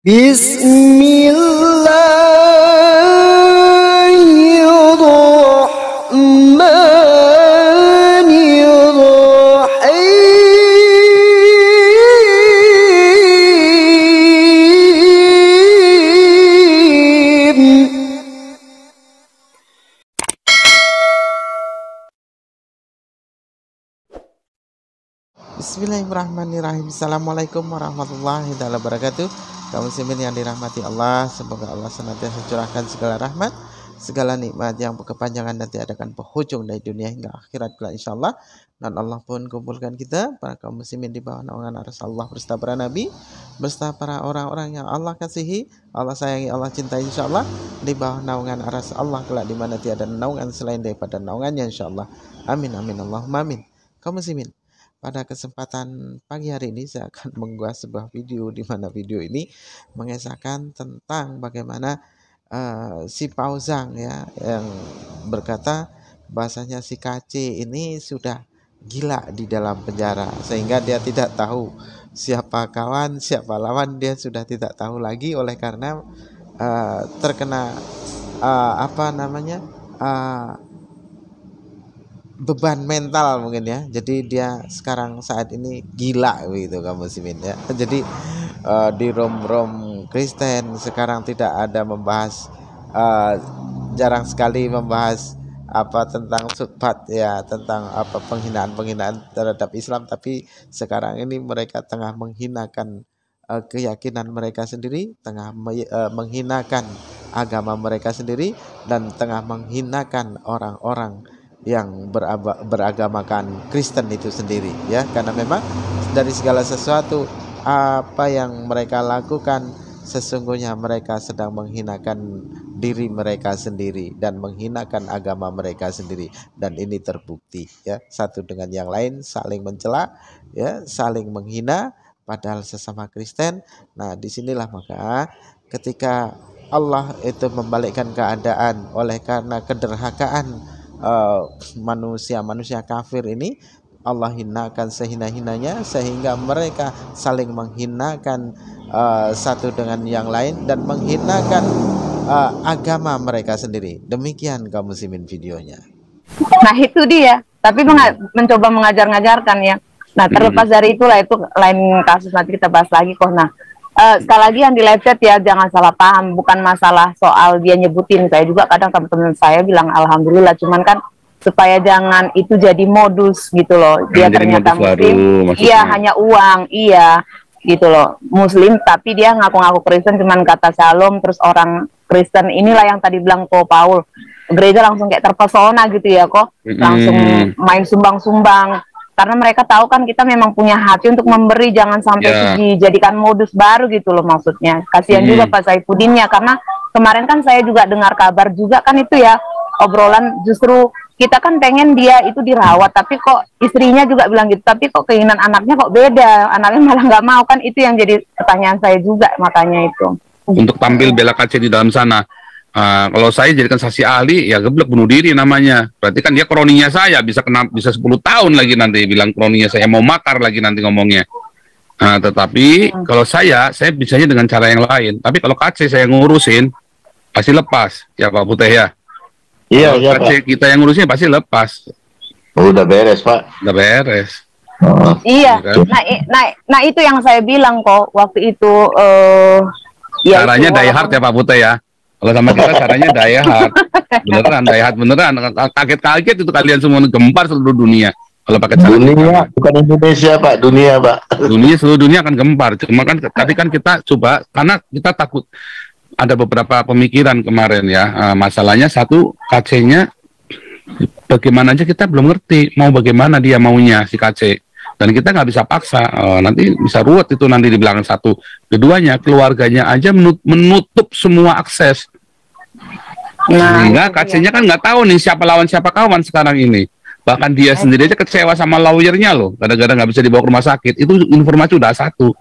Bismillahirrahmanirrahim. Bismillahirrahmanirrahim. Assalamualaikum warahmatullahi wabarakatuh. Kaum muslimin yang dirahmati Allah, semoga Allah senantiasa curahkan segala rahmat, segala nikmat yang berkepanjangan dan tiadakan penghujung dari dunia hingga akhirat kelak insyaallah. Dan Allah pun kumpulkan kita para kaum muslimin di bawah naungan arsy Allah beserta para nabi, beserta para orang-orang yang Allah kasihi, Allah sayangi, Allah cintai insyaallah, di bawah naungan arsy Allah kelak di mana tiada naungan selain daripada naungannya insyaallah. Amin amin Allahumma amin. Kaum muslimin, pada kesempatan pagi hari ini saya akan mengunggah sebuah video di mana video ini mengisahkan tentang bagaimana si Pauzang ya yang berkata bahasanya si KC ini sudah gila di dalam penjara sehingga dia tidak tahu siapa kawan, siapa lawan, dia sudah tidak tahu lagi oleh karena terkena beban mental mungkin ya. Jadi dia sekarang saat ini gila begitu kaum muslimin ya. Jadi di rom-rom Kristen sekarang tidak ada membahas, jarang sekali membahas tentang subhat ya, tentang penghinaan terhadap Islam, tapi sekarang ini mereka tengah menghinakan keyakinan mereka sendiri, tengah menghinakan agama mereka sendiri, dan tengah menghinakan orang-orang yang beragamakan Kristen itu sendiri ya, karena memang dari segala sesuatu apa yang mereka lakukan sesungguhnya mereka sedang menghinakan diri mereka sendiri dan menghinakan agama mereka sendiri, dan ini terbukti ya, satu dengan yang lain saling mencela ya, saling menghina padahal sesama Kristen. Nah, disinilah maka ketika Allah itu membalikkan keadaan oleh karena kederhakaan manusia kafir ini, Allah hinakan sehina-hinanya sehingga mereka saling menghinakan satu dengan yang lain dan menghinakan agama mereka sendiri. Demikian kaum muslimin videonya. Nah itu dia, tapi mencoba mengajar-ngajarkan ya. Nah terlepas dari itulah, itu lain kasus, nanti kita bahas lagi kok. Nah sekali lagi yang di live chat ya, jangan salah paham, bukan masalah soal dia nyebutin. Saya juga kadang teman-teman saya bilang alhamdulillah, cuman kan supaya jangan itu jadi modus gitu loh. Dia ternyata muslim, iya hanya uang, iya gitu loh, muslim tapi dia ngaku-ngaku Kristen, cuman kata shalom, terus orang Kristen inilah yang tadi bilang kok Paul, gereja langsung kayak terpesona gitu ya kok, langsung main sumbang-sumbang. Karena mereka tahu kan kita memang punya hati untuk memberi, jangan sampai dijadikan modus baru gitu loh maksudnya. Kasihan juga Pak Saipudinnya, karena kemarin kan saya juga dengar kabar juga kan itu ya, obrolan justru kita kan pengen dia itu dirawat, tapi kok istrinya juga bilang gitu, tapi kok keinginan anaknya kok beda, anaknya malah nggak mau, kan itu yang jadi pertanyaan saya juga, makanya itu. Untuk tampil bela KC di dalam sana. Kalau saya jadikan saksi ahli, ya geblek bunuh diri namanya. Berarti kan dia kroninya saya, bisa 10 tahun lagi nanti bilang kroninya saya, mau makar lagi nanti ngomongnya. Tetapi kalau saya bisanya dengan cara yang lain. Tapi kalau KC saya ngurusin, pasti lepas. Ya Pak Putih ya? Iya, iya KC Pak. Kita yang ngurusin pasti lepas. Udah beres Pak. Udah beres. Iya, nah itu yang saya bilang kok waktu itu. Caranya die hard ya Pak Putih ya? Kalau sama kita caranya die hard, beneran die hard beneran. Kaget-kaget itu kalian semua, gempar seluruh dunia. Kalau pakai cara dunia, bukan Indonesia Pak, dunia Pak. Dunia, seluruh dunia akan gempar. Cuma kan, tapi kan kita coba, karena kita takut. Ada beberapa pemikiran kemarin ya. Masalahnya satu, KC-nya bagaimana aja kita belum ngerti. Mau bagaimana dia maunya si KC. Dan kita nggak bisa paksa, nanti bisa ruwet itu nanti di belakang satu. Keduanya, keluarganya aja menutup semua akses. Sehingga KC-nya kan nggak tahu nih siapa lawan siapa kawan sekarang ini. Bahkan dia sendiri aja kecewa sama lawyernya loh, gara-gara nggak bisa dibawa ke rumah sakit. Itu informasi udah satu.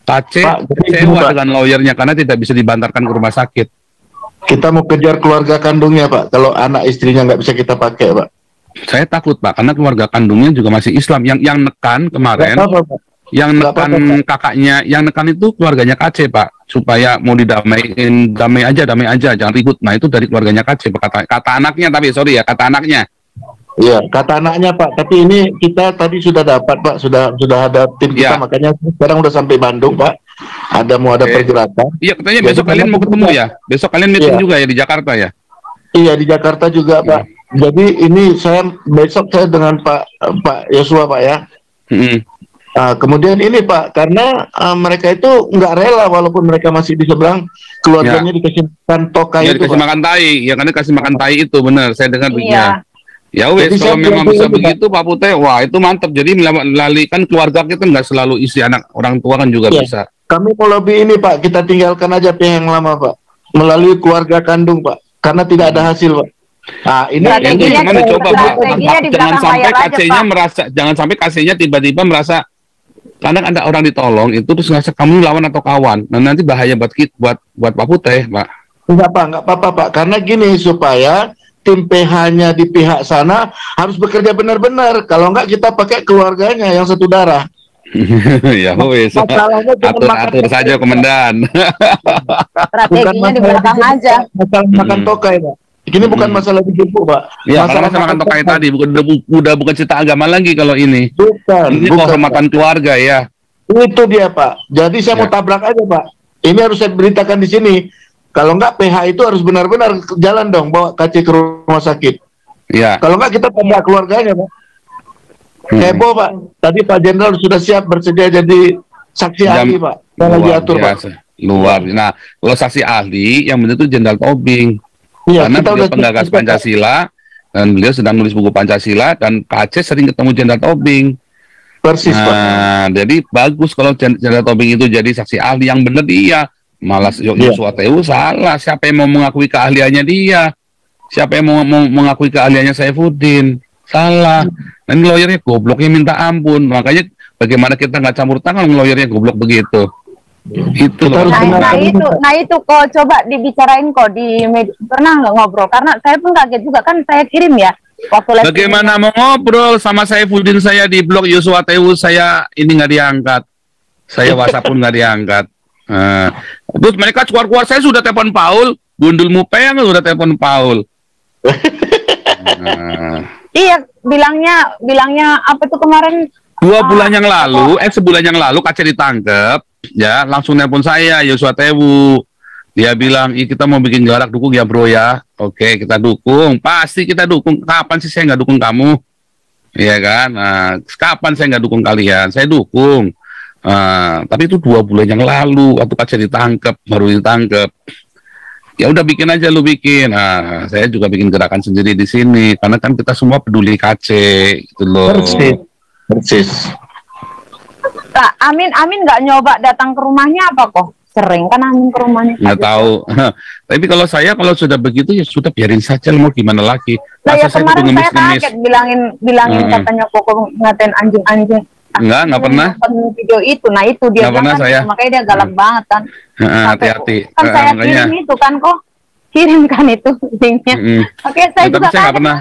KC kecewa dengan lawyernya karena tidak bisa dibantarkan ke rumah sakit. Kita mau kejar keluarga kandungnya Pak, kalau anak istrinya nggak bisa kita pakai Pak. Saya takut Pak, karena keluarga kandungnya juga masih Islam. Yang nekan kemarin, yang nekan kakaknya, yang nekan itu keluarganya KC Pak. supaya mau didamaiin, damai aja, jangan ribut. Nah itu dari keluarganya KC, kata anaknya, tapi sorry ya, kata anaknya. Iya, kata anaknya Pak. Tapi ini kita tadi sudah dapat Pak, sudah ada tim kita, makanya sekarang udah sampai Bandung Pak. Ada pergerakan. Iya, katanya besok kalian mau ketemu ya. Besok kalian meeting juga ya di Jakarta ya. Iya, di Jakarta juga Pak. Jadi ini besok saya dengan Pak Yosua Pak ya. Kemudian ini Pak, karena mereka itu nggak rela walaupun mereka masih di seberang, keluarganya dikasih makan tokai itu dikasih Pak. makan tai, ya kan dikasih makan tai itu benar, saya dengar begitu. Ya wes, kalau memang bisa begitu Pak Putih, wah itu mantap. Jadi melalikan keluarga kita nggak selalu isi anak orang tua kan juga bisa. Kami mau lebih ini Pak, kita tinggalkan aja pihak yang lama Pak, melalui keluarga kandung Pak, karena tidak ada hasil Pak. Nah, ini gimana coba Pak, jangan sampai KC-nya merasa, jangan sampai KC-nya tiba-tiba merasa, kadang ada orang ditolong itu terus ngerasa kamu lawan atau kawan. Nah nanti bahaya buat Pak Putih Pak. Enggak apa-apa Pak, karena gini, supaya tim PH-nya di pihak sana harus bekerja benar-benar. Kalau enggak kita pakai keluarganya yang satu darah. Ya wes, atur saja komandan. Strateginya di belakang aja. Masalah makan tokai Pak. Ini bukan masalah dijemput Pak. Ya, masalah makan tokai tadi bukan cerita agama lagi kalau ini. Ini kehormatan keluarga ya. Itu dia Pak. Jadi saya mau tabrak aja Pak. Ini harus saya beritakan di sini. Kalau enggak PH itu harus benar-benar jalan dong, bawa KC ke rumah sakit. Iya. Kalau enggak kita tabrak keluarganya Pak. Heboh Pak. Tadi Pak Jenderal sudah siap bersedia jadi saksi ahli Pak. Saya lagi atur Pak. Luar. Nah, kalau saksi ahli yang benar itu Jenderal Tobing. Iya, karena beliau penggagas Pancasila dan beliau sedang nulis buku Pancasila dan KC sering ketemu Jenderal Tobing. Persis Pak. Nah, jadi bagus kalau Jenderal Tobing itu jadi saksi ahli yang benar dia. Malas Yosua TU salah. Siapa yang mau mengakui keahliannya dia? Siapa yang mau mengakui keahliannya Saifuddin? Salah. Dan lawyernya gobloknya minta ampun. Makanya bagaimana kita nggak campur tangan lawyernya goblok begitu. Itu nah itu kok coba dibicarain kok di pernah nggak ngobrol, karena saya pun kaget juga kan, saya kirim ya waktu bagaimana mau ngobrol sama Saifuddin, saya di blog Yosua TU, saya ini nggak diangkat, saya WhatsApp pun nggak diangkat. Terus mereka keluar saya sudah telepon Paul, gundul mupeng sudah telepon Paul. Iya, bilangnya apa tuh kemarin, 2 bulan yang lalu, sebulan yang lalu KC ditangkap. Ya, langsung nelpon saya, Yosua Tewu. Dia bilang, kita mau bikin gelarak, dukung ya bro ya. Oke, kita dukung. Pasti kita dukung. Kapan sih saya nggak dukung kamu? Iya kan? Nah, kapan saya nggak dukung kalian? Saya dukung. Tapi itu 2 bulan yang lalu, waktu KC ditangkap, baru ditangkap. Ya udah bikin aja, lu bikin. Nah, saya juga bikin gerakan sendiri di sini. Karena kan kita semua peduli KC. Gitu loh. Persis. Kak, Amin nggak nyoba datang ke rumahnya apa kok? Sering kan Amin ke rumahnya? Nggak tahu. Tapi kalau sudah begitu ya sudah biarin saja, mau gimana lagi? Nah, ya kemarin saya kaget bilangin katanya kok ngatain anjing-anjing. Nggak pernah. Video itu, nah itu dia bilang kan, makanya dia galak banget kan. Hati-hati. Kan saya kirim itu kan kok. Kirim kan itu linknya. Oke, saya juga tapi saya nggak pernah.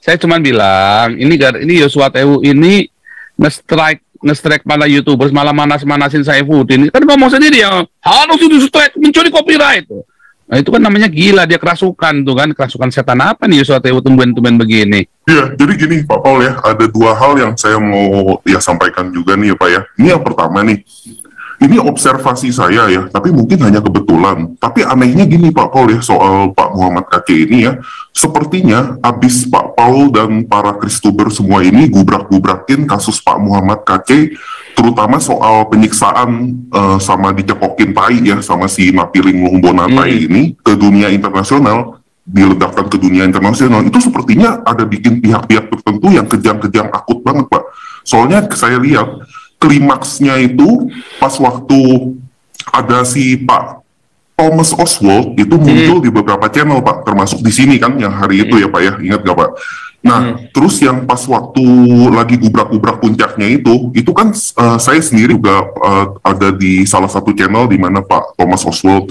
Saya cuma bilang ini Yosua TU ini nge-strike pada YouTubers, malah manasin Saifuddin. Kan ngomong sendiri ya, harus itu strike, mencuri copyright. Nah itu kan namanya gila, dia kerasukan tuh kan, kerasukan setan apa nih Yosua TU tumben-tumben begini. Iya, jadi gini Pak Paul ya, ada 2 hal yang saya mau sampaikan juga nih ya Pak ya. Ini yang pertama nih, ini observasi saya ya, tapi mungkin hanya kebetulan. Tapi anehnya gini Pak Paul ya, soal Pak Muhammad KC ini ya, sepertinya abis Pak Paul dan para Kristuber semua ini gubrak-gubrakin kasus Pak Muhammad KC, terutama soal penyiksaan sama dicekokin tai ya, sama si Napiling Lumbona tai ini ke dunia internasional, diledakkan ke dunia internasional, itu sepertinya ada bikin pihak-pihak tertentu yang kejang-kejang akut banget Pak. Soalnya saya lihat, klimaksnya itu pas waktu ada si Pak Thomas Oswald itu muncul di beberapa channel Pak, termasuk di sini kan yang hari itu ya Pak ya, ingat gak Pak? Nah, terus yang pas waktu lagi gubrak-gubrak puncaknya itu kan saya sendiri juga ada di salah satu channel di mana Pak Thomas Oswald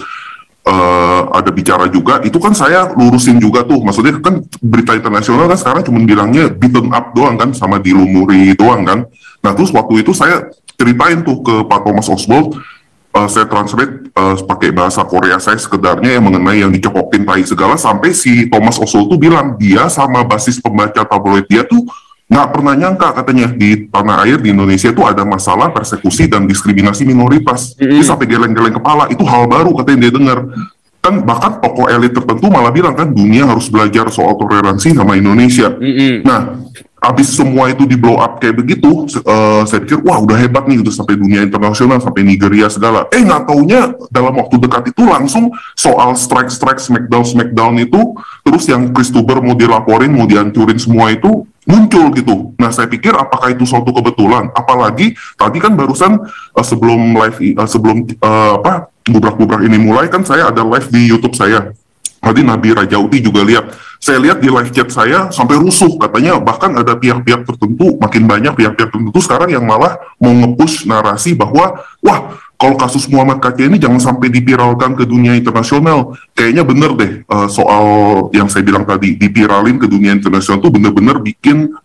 ada bicara juga, itu kan saya lurusin juga tuh, maksudnya kan berita internasional kan sekarang cuma bilangnya beaten up doang kan, sama dilumuri doang kan. Nah terus waktu itu saya ceritain tuh ke Pak Thomas Oswald, saya translate pakai bahasa Korea saya sekedarnya yang mengenai yang dicekokin tai segala, sampai si Thomas Oswald tuh bilang dia sama basis pembaca tabloid dia tuh nggak pernah nyangka katanya di tanah air di Indonesia tuh ada masalah persekusi dan diskriminasi minoritas. Dia sampai geleng-geleng kepala, itu hal baru katanya dia dengar. Kan bahkan tokoh elit tertentu malah bilang kan dunia harus belajar soal toleransi sama Indonesia. Nah, habis semua itu di blow up kayak begitu, saya pikir wah udah hebat nih, udah sampai dunia internasional, sampai Nigeria segala. Nggak taunya dalam waktu dekat itu langsung soal strike smackdown itu, terus yang Christopher mau dilaporin, mau dihancurin semua itu muncul gitu. Nah, saya pikir apakah itu suatu kebetulan? Apalagi tadi kan barusan sebelum live bubrak-bubrak ini mulai kan saya ada live di YouTube saya. Tadi Nabi Rajauti juga lihat. Saya lihat di live chat saya sampai rusuh, katanya bahkan ada pihak-pihak tertentu, makin banyak pihak-pihak tertentu sekarang yang malah mau nge-push narasi bahwa wah, kalau kasus Muhammad Kc ini jangan sampai dipiralkan ke dunia internasional. Kayaknya bener deh soal yang saya bilang tadi, dipiralin ke dunia internasional itu bener-bener bikin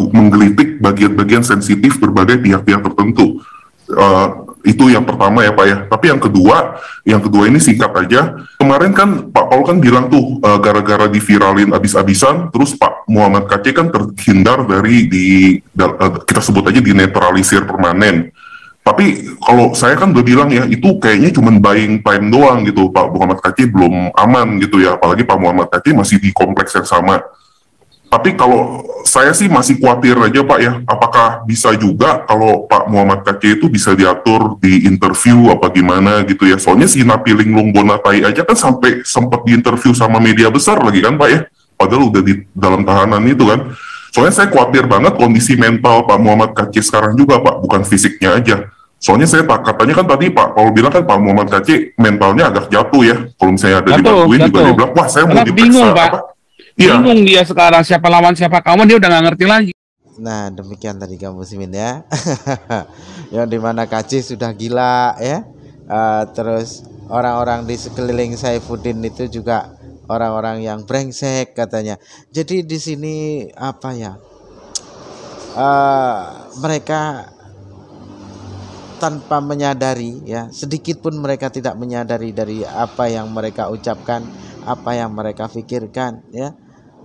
menggelitik bagian-bagian sensitif berbagai pihak-pihak tertentu. Itu yang pertama ya Pak ya. Tapi yang kedua ini singkat aja. Kemarin kan Pak Paul kan bilang tuh gara-gara diviralin abis-abisan, terus Pak Muhammad Kc kan terhindar dari kita sebut aja dinetralisir permanen. Tapi kalau saya kan udah bilang ya, itu kayaknya cuma buying time doang gitu. Pak Muhammad Kc belum aman gitu ya, apalagi Pak Muhammad Kc masih di kompleks yang sama. Tapi kalau saya sih masih khawatir aja Pak ya, apakah bisa juga kalau Pak Muhammad Kc itu bisa diatur di interview apa gimana gitu ya. Soalnya si Napiling Lungbonatai aja kan sampai sempat diinterview sama media besar lagi kan Pak ya, padahal udah di dalam tahanan itu kan. Soalnya saya khawatir banget kondisi mental Pak Muhammad Kc sekarang juga Pak, bukan fisiknya aja. Soalnya saya katanya kan tadi Pak Paul bilang kan Pak Muhammad Kc mentalnya agak jatuh ya. Kalau misalnya ada dibantuin juga dia bilang, wah saya mau diperiksa apa. Bingung dia sekarang, siapa lawan siapa kawan dia udah nggak ngerti lagi. Nah, demikian tadi kaum muslimin ya. Yang dimana Kc sudah gila ya. Terus orang-orang di sekeliling Saifuddin itu juga orang-orang yang brengsek katanya. Jadi di sini apa ya? Mereka tanpa menyadari ya, sedikit pun mereka tidak menyadari dari apa yang mereka ucapkan, apa yang mereka pikirkan ya,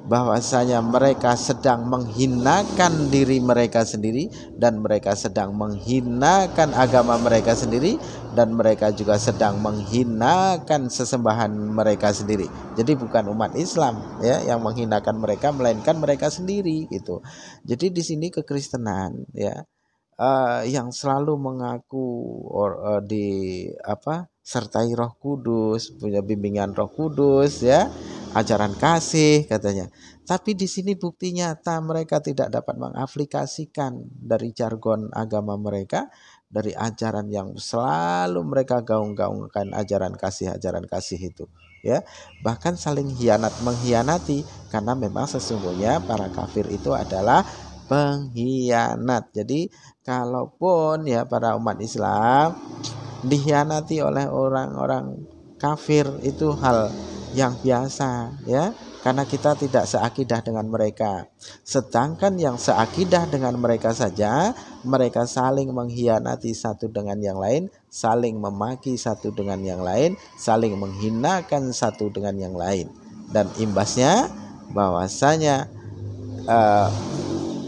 bahwasanya mereka sedang menghinakan diri mereka sendiri, dan mereka sedang menghinakan agama mereka sendiri, dan mereka juga sedang menghinakan sesembahan mereka sendiri. Jadi bukan umat Islam ya yang menghinakan mereka, melainkan mereka sendiri gitu. Jadi di sini kekristenan ya yang selalu mengaku sertai Roh Kudus, punya bimbingan Roh Kudus ya, ajaran kasih katanya. Tapi di sini bukti nyata mereka tidak dapat mengaplikasikan dari jargon agama mereka, dari ajaran yang selalu mereka gaung-gaungkan, ajaran kasih itu ya. Bahkan saling mengkhianati, karena memang sesungguhnya para kafir itu adalah pengkhianat. Jadi kalaupun ya para umat Islam dikhianati oleh orang-orang kafir, itu hal yang biasa ya, karena kita tidak seakidah dengan mereka. Sedangkan yang seakidah dengan mereka saja, mereka saling mengkhianati satu dengan yang lain, saling memaki satu dengan yang lain, saling menghinakan satu dengan yang lain, dan imbasnya bahwasanya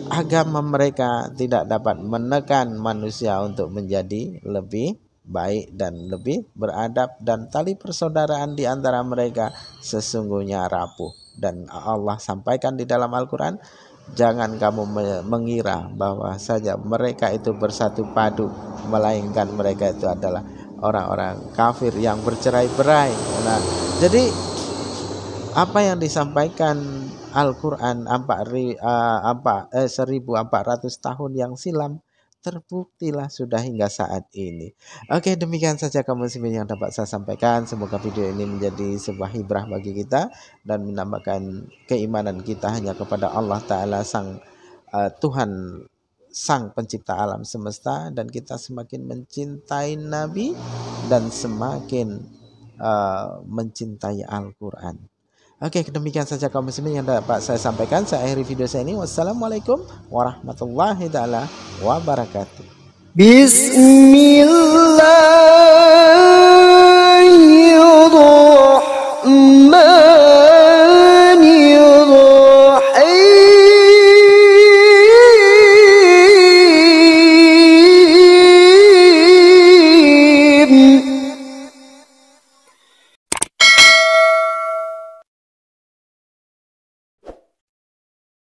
agama mereka tidak dapat menekan manusia untuk menjadi lebih baik dan lebih beradab, dan tali persaudaraan di antara mereka sesungguhnya rapuh. Dan Allah sampaikan di dalam Al-Quran, jangan kamu mengira bahwa saja mereka itu bersatu padu, melainkan mereka itu adalah orang-orang kafir yang bercerai-berai. Nah, jadi apa yang disampaikan Al-Quran 1400 tahun yang silam terbuktilah sudah hingga saat ini. Oke, demikian saja kaum muslimin yang dapat saya sampaikan. Semoga video ini menjadi sebuah hibrah bagi kita dan menambahkan keimanan kita hanya kepada Allah Ta'ala Sang Tuhan, Sang Pencipta alam semesta, dan kita semakin mencintai Nabi dan semakin mencintai Al-Quran. Oke, demikian saja kaum muslimin yang dapat saya sampaikan. Saya akhiri video saya ini. Wassalamualaikum warahmatullahi taala wabarakatuh. Bismillah.